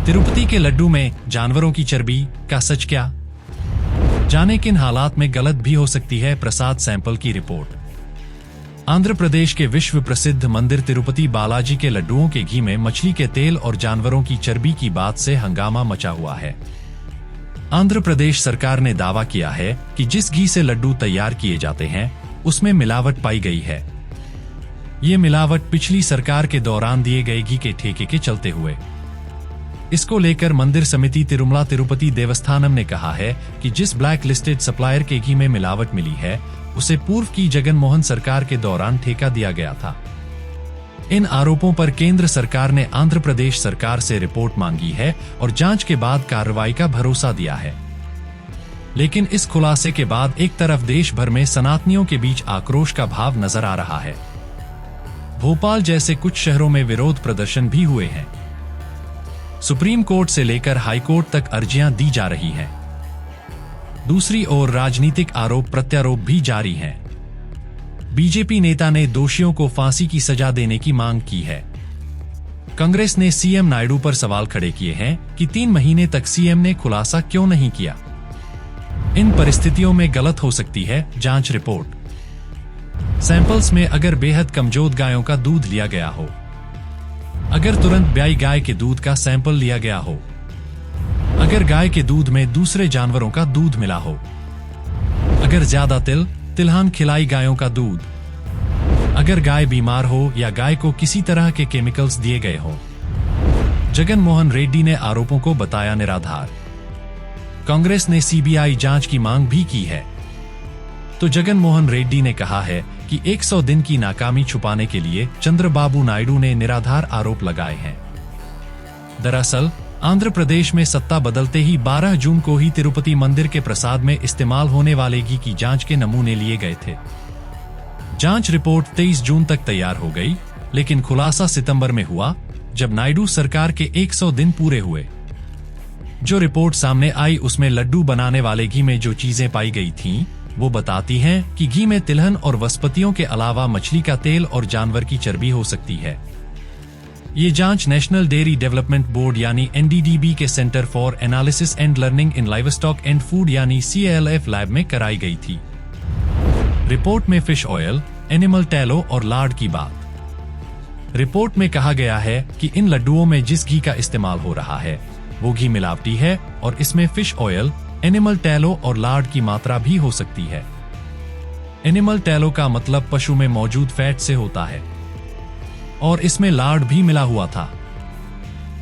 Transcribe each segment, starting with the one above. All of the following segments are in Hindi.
तिरुपति के लड्डू में जानवरों की चर्बी का सच क्या? जाने किन हालात में गलत भी हो सकती है प्रसाद सैंपल की रिपोर्ट। आंध्र प्रदेश के विश्व प्रसिद्ध मंदिर तिरुपति बालाजी के लड्डुओं के घी में मछली के तेल और जानवरों की चर्बी की बात से हंगामा मचा हुआ है। आंध्र प्रदेश सरकार ने दावा किया है कि जिस घी से लड्डू तैयार किए जाते हैं उसमें मिलावट पाई गई है। ये मिलावट पिछली सरकार के दौरान दिए गए घी के ठेके के चलते हुए। इसको लेकर मंदिर समिति तिरुमला तिरुपति देवस्थानम ने कहा है कि जिस ब्लैक लिस्टेड सप्लायर के घी में मिलावट मिली है उसे पूर्व की जगन मोहन सरकार के दौरान ठेका दिया गया था। इन आरोपों पर केंद्र सरकार ने आंध्र प्रदेश सरकार से रिपोर्ट मांगी है और जांच के बाद कार्रवाई का भरोसा दिया है। लेकिन इस खुलासे के बाद एक तरफ देश भर में सनातनियों के बीच आक्रोश का भाव नजर आ रहा है। भोपाल जैसे कुछ शहरों में विरोध प्रदर्शन भी हुए हैं। सुप्रीम कोर्ट से लेकर हाई कोर्ट तक अर्जियां दी जा रही हैं। दूसरी ओर राजनीतिक आरोप प्रत्यारोप भी जारी हैं। बीजेपी नेता ने दोषियों को फांसी की सजा देने की मांग की है। कांग्रेस ने सीएम नायडू पर सवाल खड़े किए हैं कि 3 महीने तक सीएम ने खुलासा क्यों नहीं किया। इन परिस्थितियों में गलत हो सकती है जांच रिपोर्ट। सैंपल्स में अगर बेहद कमजोर गायों का दूध लिया गया हो, अगर तुरंत ब्याई गाय के दूध का सैंपल लिया गया हो, अगर गाय के दूध में दूसरे जानवरों का दूध मिला हो, अगर ज्यादा तिलहन खिलाई गायों का दूध, अगर गाय बीमार हो या गाय को किसी तरह के केमिकल्स दिए गए हो। जगन मोहन रेड्डी ने आरोपों को बताया निराधार। कांग्रेस ने सीबीआई जांच की मांग भी की है। तो जगन मोहन रेड्डी ने कहा है कि 100 दिन की नाकामी छुपाने के लिए चंद्रबाबू नायडू ने निराधार आरोप लगाए हैं। दरअसल आंध्र प्रदेश में सत्ता बदलते ही 12 जून को ही तिरुपति मंदिर के प्रसाद में इस्तेमाल होने वाले घी की जांच के नमूने लिए गए थे। जांच रिपोर्ट 23 जून तक तैयार हो गई, लेकिन खुलासा सितंबर में हुआ जब नायडू सरकार के 100 दिन पूरे हुए। जो रिपोर्ट सामने आई उसमें लड्डू बनाने वाले घी में जो चीजें पाई गई थीं, वो बताती हैं कि घी में तिलहन और वनस्पतियों के अलावा मछली का तेल और जानवर की चर्बी हो सकती है। ये जांच नेशनल डेयरी डेवलपमेंट बोर्ड यानी NDDB के centre for analysis and learning in livestock and food यानी CLF लैब में कराई गई थी। रिपोर्ट में फिश ऑयल, एनिमल टैलो और लार्ड की बात। रिपोर्ट में कहा गया है कि इन लड्डुओं में जिस घी का इस्तेमाल हो रहा है वो घी मिलावटी है और इसमें फिश ऑयल, एनिमल टैलो और लार्ड की मात्रा भी हो सकती है। एनिमल टैलो का मतलब पशु में मौजूद फैट से होता है और इसमें लार्ड भी मिला हुआ था।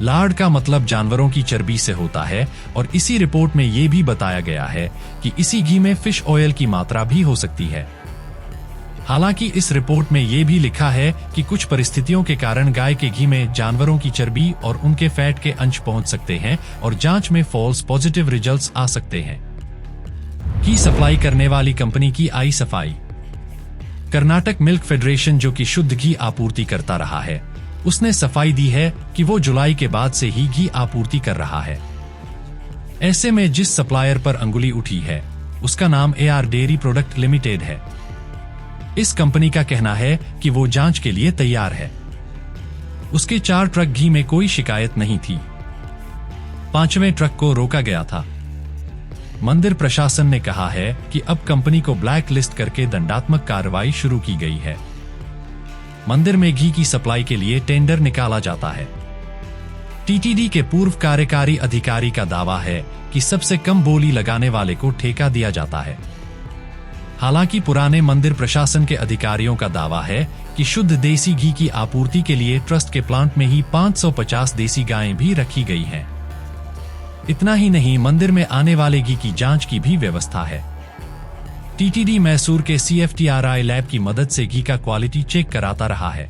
लार्ड का मतलब जानवरों की चर्बी से होता है और इसी रिपोर्ट में ये भी बताया गया है कि इसी घी में फिश ऑयल की मात्रा भी हो सकती है। हालांकि इस रिपोर्ट में ये भी लिखा है कि कुछ परिस्थितियों के कारण गाय के घी में जानवरों की चर्बी और उनके फैट के अंश पहुंच सकते हैं और जांच में फॉल्स पॉजिटिव रिजल्ट्स आ सकते हैं। घी सप्लाई करने वाली कंपनी की आई सफाई। कर्नाटक मिल्क फेडरेशन, जो कि शुद्ध घी आपूर्ति करता रहा है, उसने सफाई दी है कि वो जुलाई के बाद से ही घी आपूर्ति कर रहा है। ऐसे में जिस सप्लायर पर अंगुली उठी है उसका नाम AR डेयरी प्रोडक्ट लिमिटेड है। इस कंपनी का कहना है कि वो जांच के लिए तैयार है। उसके 4 ट्रक घी में कोई शिकायत नहीं थी। 5वें ट्रक को रोका गया था। मंदिर प्रशासन ने कहा है कि अब कंपनी को ब्लैक लिस्ट करके दंडात्मक कार्रवाई शुरू की गई है। मंदिर में घी की सप्लाई के लिए टेंडर निकाला जाता है। TTD के पूर्व कार्यकारी अधिकारी का दावा है कि सबसे कम बोली लगाने वाले को ठेका दिया जाता है। हालांकि पुराने मंदिर प्रशासन के अधिकारियों का दावा है कि शुद्ध देसी घी की आपूर्ति के लिए ट्रस्ट के प्लांट में ही 550 देसी गायें भी रखी गई हैं। इतना ही नहीं, मंदिर में आने वाले घी की जांच की भी व्यवस्था है। TTD मैसूर के CFTRI लैब की मदद से घी का क्वालिटी चेक कराता रहा है।